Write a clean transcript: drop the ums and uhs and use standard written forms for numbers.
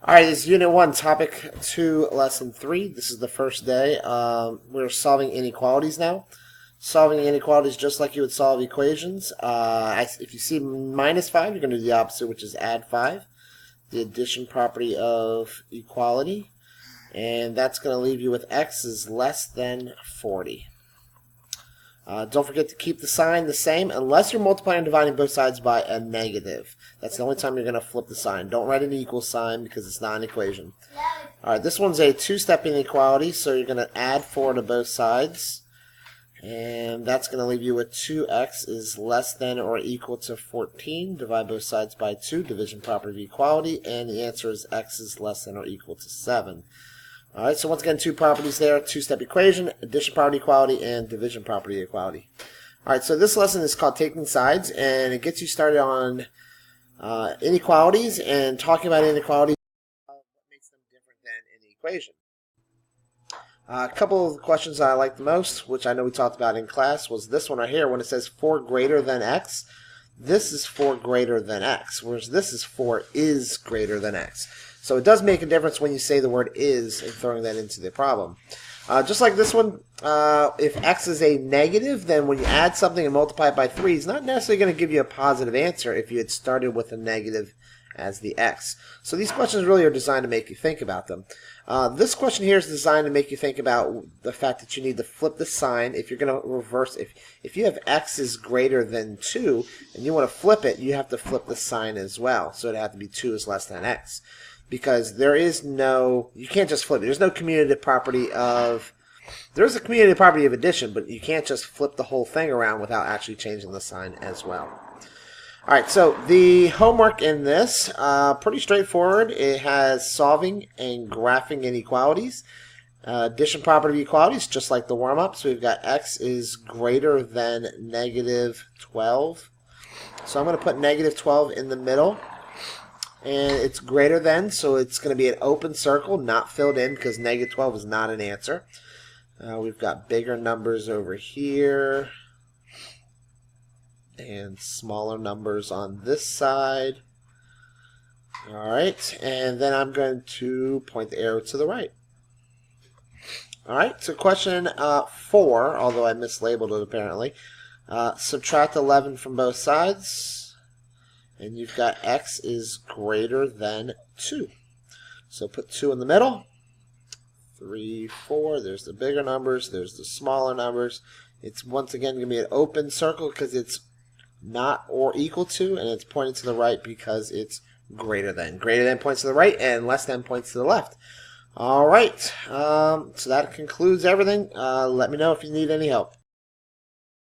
All right, this is Unit 1, Topic 2, Lesson 3. This is the first day. We're solving inequalities now. Solving inequalities just like you would solve equations. If you see -5, you're going to do the opposite, which is add 5. The addition property of equality. And that's going to leave you with x is less than 40. Don't forget to keep the sign the same unless you're multiplying and dividing both sides by a negative. That's the only time you're going to flip the sign. Don't write an equal sign because it's not an equation. Alright, this one's a two-step inequality, so you're going to add 4 to both sides. And that's going to leave you with 2x is less than or equal to 14. Divide both sides by 2, division property of equality, and the answer is x is less than or equal to 7. Alright, so once again, two properties there, two-step equation, addition property equality, and division property equality. Alright, so this lesson is called Taking Sides, and it gets you started on inequalities and talking about inequalities, what makes them different than an equation. A couple of the questions I like the most, which I know we talked about in class, was this one right here when it says 4 greater than x. This is 4 greater than x, whereas this is 4 is greater than x. So it does make a difference when you say the word is and throwing that into the problem. Just like this one, if x is a negative, then when you add something and multiply it by 3, it's not necessarily going to give you a positive answer if you had started with a negative as the x. So these questions really are designed to make you think about them. This question here is designed to make you think about the fact that you need to flip the sign. If you're going to reverse, if you have x is greater than 2 and you want to flip it, you have to flip the sign as well. So it'd have to be 2 is less than x. Because there is no, you can't just flip it. There's no commutative property of, there is a commutative property of addition, but you can't just flip the whole thing around without actually changing the sign as well. Alright, so the homework in this, pretty straightforward. It has solving and graphing inequalities. Addition property of equalities, just like the warm-up. So we've got x is greater than negative 12. So I'm going to put negative 12 in the middle. And it's greater than, so it's going to be an open circle, not filled in, because negative 12 is not an answer. We've got bigger numbers over here, and smaller numbers on this side. Alright, and then I'm going to point the arrow to the right. Alright, so question 4, although I mislabeled it apparently. Subtract 11 from both sides. And you've got x is greater than 2. So put 2 in the middle. 3, 4. There's the bigger numbers. There's the smaller numbers. It's once again going to be an open circle because it's not or equal to, and it's pointing to the right because it's greater than. Greater than points to the right, and less than points to the left. All right. So that concludes everything. Let me know if you need any help.